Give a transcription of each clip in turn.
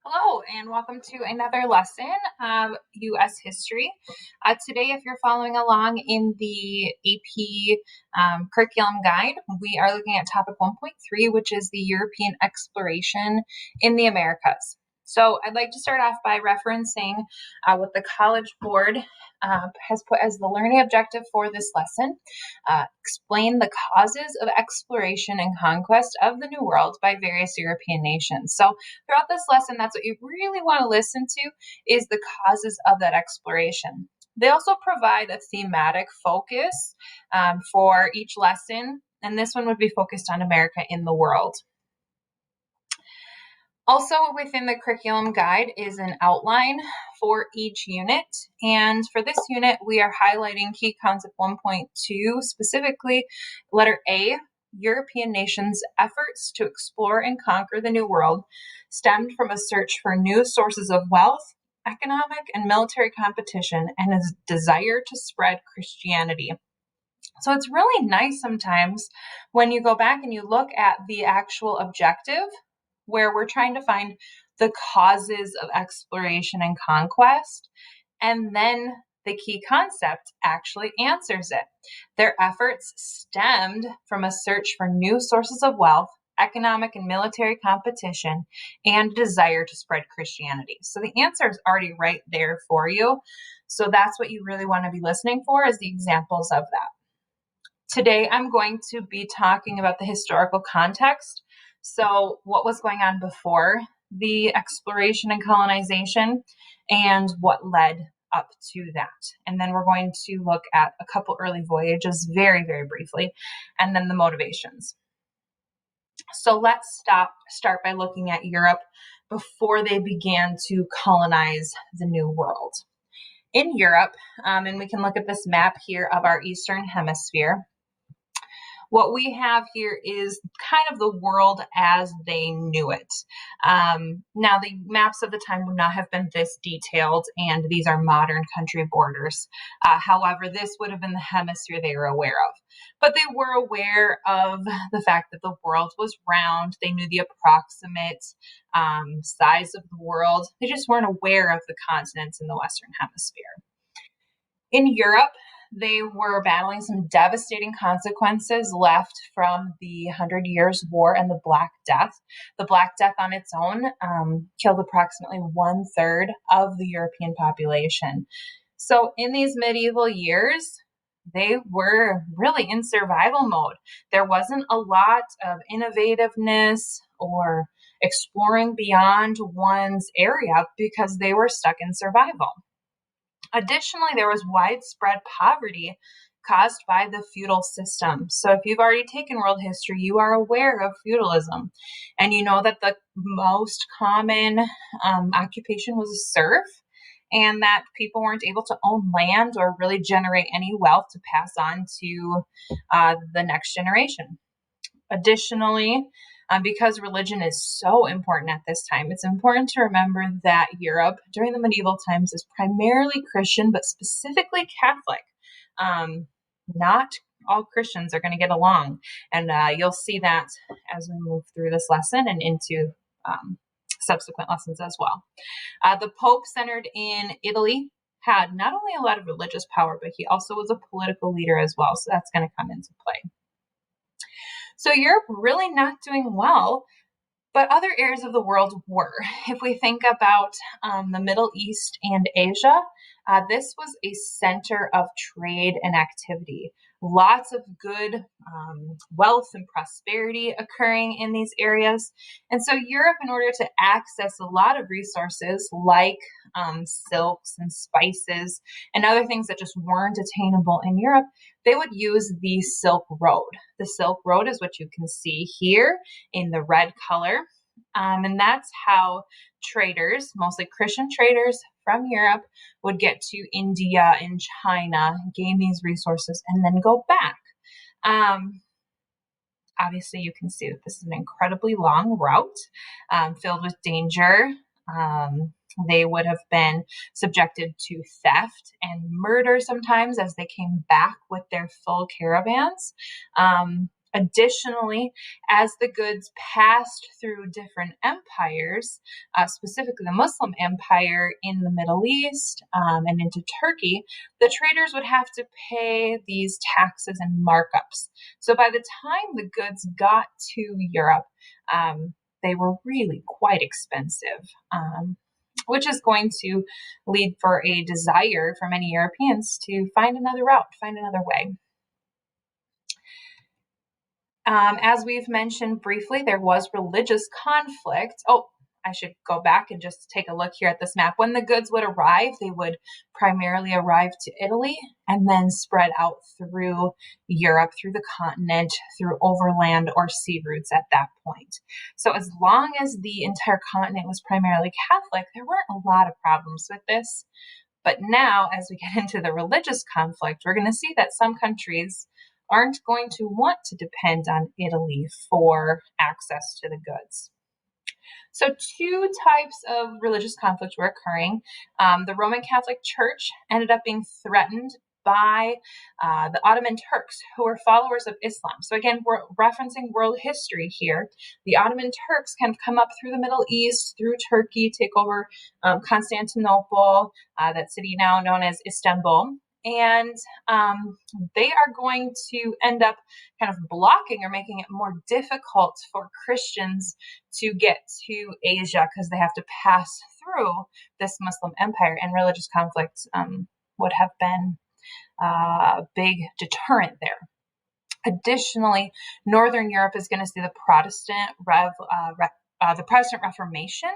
Hello, and welcome to another lesson of U.S. history. Today, if you're following along in the AP curriculum guide, we are looking at topic 1.3, which is the European exploration in the Americas. So I'd like to start off by referencing what the College Board has put as the learning objective for this lesson. Explain the causes of exploration and conquest of the New World by various European nations. So throughout this lesson, that's what you really want to listen to is the causes of that exploration. They also provide a thematic focus for each lesson, and this one would be focused on America in the world. Also within the curriculum guide is an outline for each unit. And for this unit, we are highlighting key concept 1.2, specifically letter A, European nations' efforts to explore and conquer the New World stemmed from a search for new sources of wealth, economic and military competition, and a desire to spread Christianity. So it's really nice sometimes when you go back and you look at the actual objective where we're trying to find the causes of exploration and conquest, and then the key concept actually answers it. Their efforts stemmed from a search for new sources of wealth, economic and military competition, and desire to spread Christianity. So the answer is already right there for you. So that's what you really want to be listening for, is the examples of that. Today, I'm going to be talking about the historical context. So, what was going on before the exploration and colonization, and what led up to that. And then we're going to look at a couple early voyages very, very briefly, and then the motivations. So, let's start by looking at Europe before they began to colonize the New World. In Europe, and we can look at this map here of our Eastern Hemisphere. What we have here is kind of the world as they knew it. Now, the maps of the time would not have been this detailed, and these are modern country borders. However, this would have been the hemisphere they were aware of. But they were aware of the fact that the world was round. They knew the approximate size of the world. They just weren't aware of the continents in the Western Hemisphere. In Europe, they were battling some devastating consequences left from the 100 Years' War and the Black Death. The Black Death on its own killed approximately 1/3 of the European population. So in these medieval years, they were really in survival mode. There wasn't a lot of innovativeness or exploring beyond one's area because they were stuck in survival. Additionally, there was widespread poverty caused by the feudal system. So if you've already taken world history, you are aware of feudalism. And you know that the most common occupation was a serf, and that people weren't able to own land or really generate any wealth to pass on to the next generation. Additionally, because religion is so important at this time, it's important to remember that Europe during the medieval times is primarily Christian, but specifically Catholic. Not all Christians are going to get along, and you'll see that as we move through this lesson and into subsequent lessons as well. The Pope, centered in Italy, had not only a lot of religious power, but he also was a political leader as well, so that's going to come into play. So Europe really not doing well, but other areas of the world were. If we think about the Middle East and Asia, this was a center of trade and activity. Lots of good wealth and prosperity occurring in these areas. And so Europe, in order to access a lot of resources like silks and spices and other things that just weren't attainable in Europe, they would use the Silk Road. The Silk Road is what you can see here in the red color. And that's how traders, mostly Christian traders from Europe, would get to India and China, gain these resources, and then go back. Obviously, you can see that this is an incredibly long route filled with danger. They would have been subjected to theft and murder sometimes as they came back with their full caravans. Additionally, as the goods passed through different empires, specifically the Muslim Empire in the Middle East and into Turkey, the traders would have to pay these taxes and markups. So by the time the goods got to Europe, they were really quite expensive, which is going to lead for a desire for many Europeans to find another route, find another way. As we've mentioned briefly, there was religious conflict. Oh, I should go back and just take a look here at this map. When the goods would arrive, they would primarily arrive to Italy and then spread out through Europe, through the continent, through overland or sea routes at that point. So as long as the entire continent was primarily Catholic, there weren't a lot of problems with this. But now, as we get into the religious conflict, we're going to see that some countries aren't going to want to depend on Italy for access to the goods. So two types of religious conflict were occurring. The Roman Catholic Church ended up being threatened by the Ottoman Turks, who were followers of Islam. So again, we're referencing world history here. The Ottoman Turks can come up through the Middle East, through Turkey, take over Constantinople, that city now known as Istanbul. And they are going to end up kind of blocking or making it more difficult for Christians to get to Asia because they have to pass through this Muslim empire, and religious conflict would have been a big deterrent there. Additionally, Northern Europe is going to see the Protestant Reformation.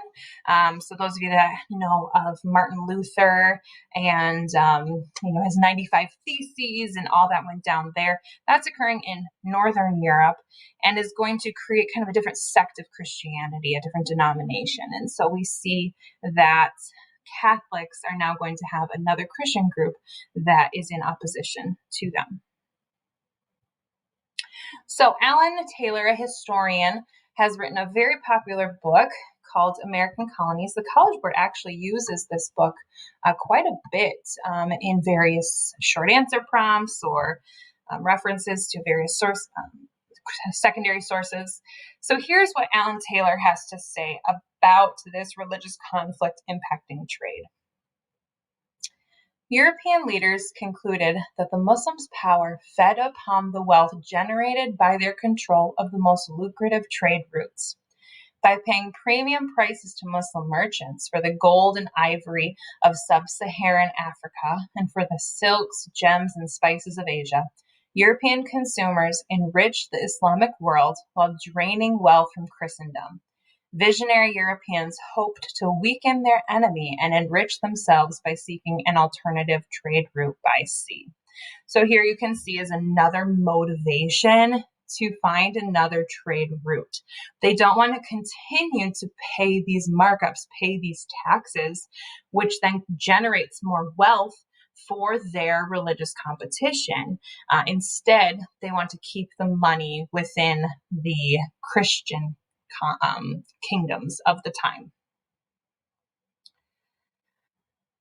So those of you that know of Martin Luther and his 95 Theses and all that went down there, that's occurring in Northern Europe and is going to create kind of a different sect of Christianity, a different denomination. And so we see that Catholics are now going to have another Christian group that is in opposition to them. So Alan Taylor, a historian, has written a very popular book called American Colonies. The College Board actually uses this book quite a bit in various short answer prompts or references to various secondary sources. So here's what Alan Taylor has to say about this religious conflict impacting trade. European leaders concluded that the Muslims' power fed upon the wealth generated by their control of the most lucrative trade routes. By paying premium prices to Muslim merchants for the gold and ivory of sub-Saharan Africa and for the silks, gems, and spices of Asia, European consumers enriched the Islamic world while draining wealth from Christendom. Visionary Europeans hoped to weaken their enemy and enrich themselves by seeking an alternative trade route by sea. So here you can see is another motivation to find another trade route. They don't want to continue to pay these markups, pay these taxes, which then generates more wealth for their religious competition. Instead, they want to keep the money within the Christian kingdoms of the time.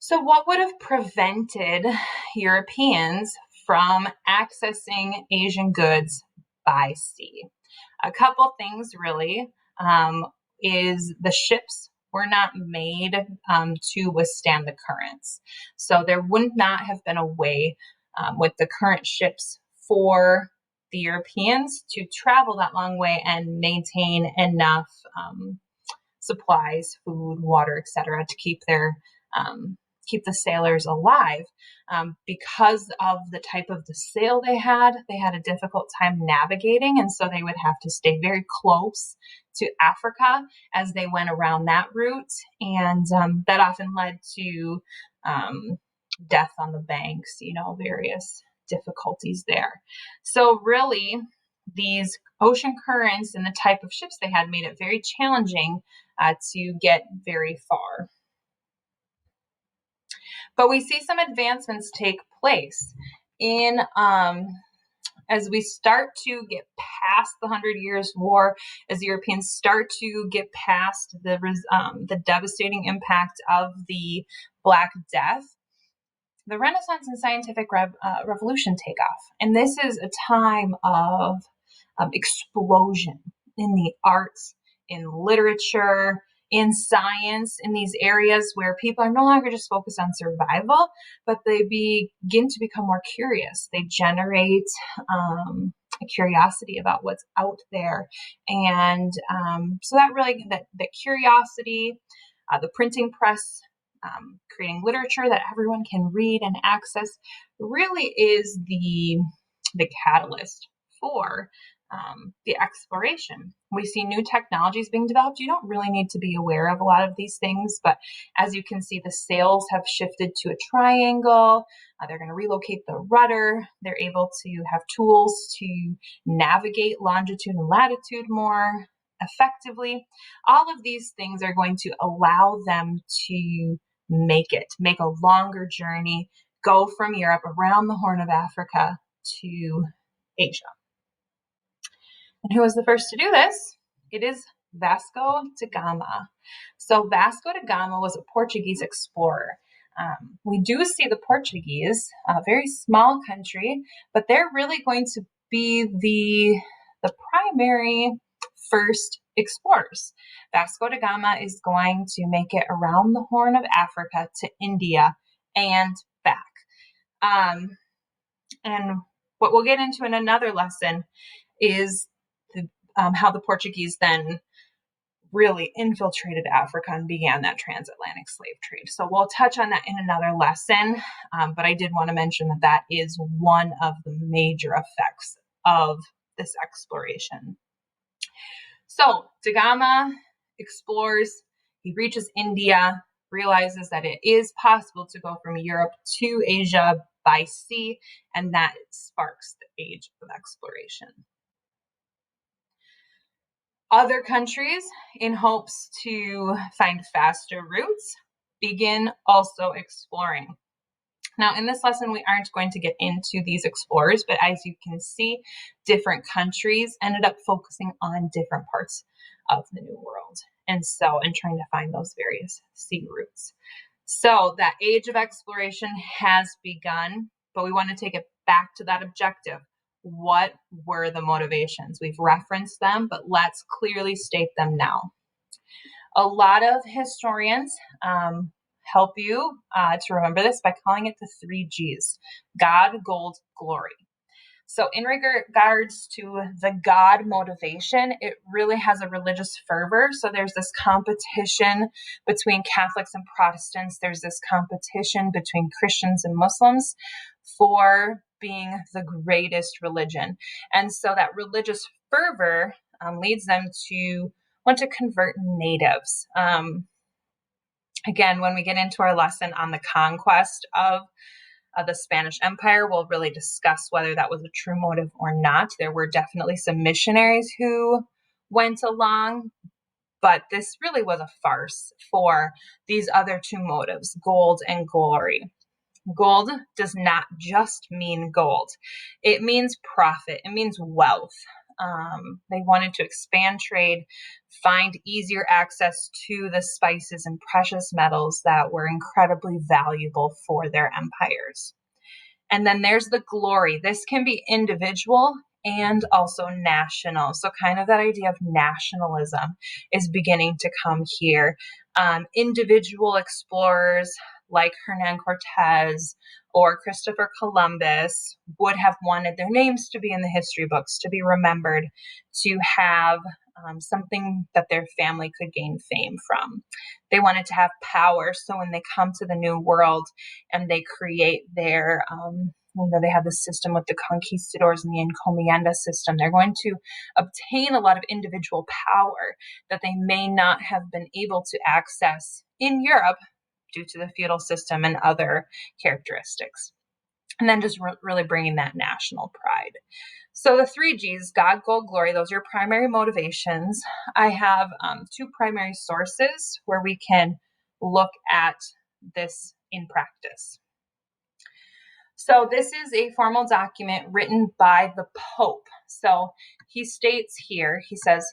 So what would have prevented Europeans from accessing Asian goods by sea? A couple things really is the ships were not made to withstand the currents. So there would not have been a way with the current ships for the Europeans to travel that long way and maintain enough supplies, food, water, etc., to keep the sailors alive. Because of the type of the sail they had a difficult time navigating, and so they would have to stay very close to Africa as they went around that route, and that often led to death on the banks, various difficulties there. So really, these ocean currents and the type of ships they had made it very challenging to get very far. But we see some advancements take place in as we start to get past the 100 Years' War, as Europeans start to get past the devastating impact of the Black Death. The Renaissance and scientific revolution take off, and this is a time of explosion in the arts, in literature, in science, in these areas where people are no longer just focused on survival, but they begin to become more curious. They generate a curiosity about what's out there. And so that curiosity, the printing press, creating literature that everyone can read and access really is the catalyst for the exploration. We see new technologies being developed. You don't really need to be aware of a lot of these things, but as you can see, the sails have shifted to a triangle. They're going to relocate the rudder. They're able to have tools to navigate longitude and latitude more effectively. All of these things are going to allow them to make a longer journey, go from Europe around the Horn of Africa to Asia. And who was the first to do this? It is Vasco da Gama. So Vasco da Gama was a Portuguese explorer. We do see the Portuguese, a very small country, but they're really going to be the primary first explorers. Vasco da Gama is going to make it around the Horn of Africa to India and back. And what we'll get into in another lesson is how the Portuguese then really infiltrated Africa and began that transatlantic slave trade. So we'll touch on that in another lesson, but I did want to mention that is one of the major effects of this exploration. So da Gama explores, he reaches India, realizes that it is possible to go from Europe to Asia by sea, and that sparks the age of exploration. Other countries, in hopes to find faster routes, begin also exploring. Now, in this lesson, we aren't going to get into these explorers, but as you can see, different countries ended up focusing on different parts of the New World, and trying to find those various sea routes. So that age of exploration has begun, but we want to take it back to that objective. What were the motivations? We've referenced them, but let's clearly state them now. A lot of historians help you to remember this by calling it the 3 Gs: God, gold, glory. So in regards to the God motivation, it really has a religious fervor. So there's this competition between Catholics and Protestants. There's this competition between Christians and Muslims for being the greatest religion. And so that religious fervor leads them to want to convert natives. Again, when we get into our lesson on the conquest of the Spanish Empire, we'll really discuss whether that was a true motive or not. There were definitely some missionaries who went along, but this really was a farce for these other 2 motives, gold and glory. Gold does not just mean gold. It means profit. It means wealth. They wanted to expand trade, find easier access to the spices and precious metals that were incredibly valuable for their empires. And then there's the glory. This can be individual and also national. So kind of that idea of nationalism is beginning to come here. Individual explorers like Hernan Cortez or Christopher Columbus would have wanted their names to be in the history books, to be remembered, to have something that their family could gain fame from. They wanted to have power, so when they come to the New World and they create their, they have the system with the conquistadors and the encomienda system, they're going to obtain a lot of individual power that they may not have been able to access in Europe due to the feudal system and other characteristics. And then just really bringing that national pride. So the 3 Gs, God, gold, glory, those are your primary motivations. I have 2 primary sources where we can look at this in practice. So this is a formal document written by the Pope. So he states here, he says,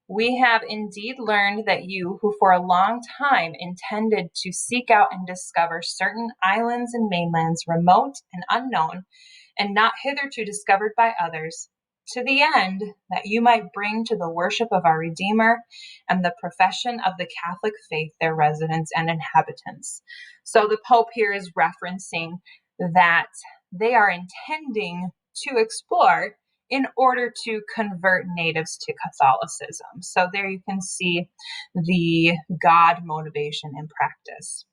"We have indeed learned that you, who for a long time intended to seek out and discover certain islands and mainlands remote and unknown, and not hitherto discovered by others, to the end that you might bring to the worship of our Redeemer and the profession of the Catholic faith their residents and inhabitants. So the Pope here is referencing that they are intending to explore in order to convert natives to Catholicism. So there you can see the God motivation in practice.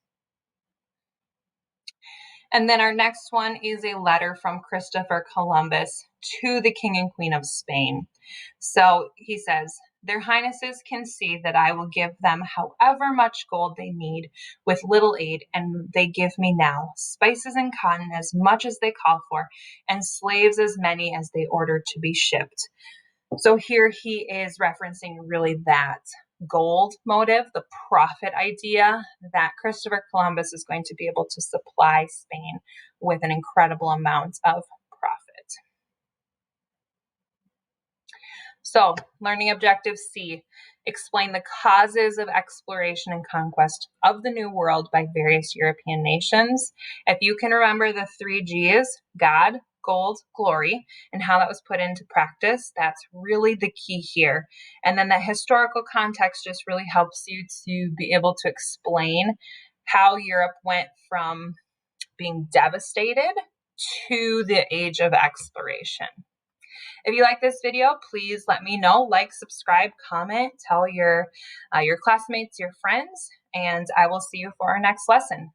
And then our next one is a letter from Christopher Columbus to the King and Queen of Spain. So he says, "Their Highnesses can see that I will give them however much gold they need with little aid, and they give me now spices and cotton as much as they call for, and slaves as many as they order to be shipped." So here he is referencing really that gold motive, the profit idea, that Christopher Columbus is going to be able to supply Spain with an incredible amount of profit. So, learning objective C, explain the causes of exploration and conquest of the New World by various European nations. If you can remember the 3 G's, God, gold, glory, and how that was put into practice, that's really the key here. And then the historical context just really helps you to be able to explain how Europe went from being devastated to the age of exploration. If you like this video, please let me know. Like, subscribe, comment, tell your classmates, your friends, and I will see you for our next lesson.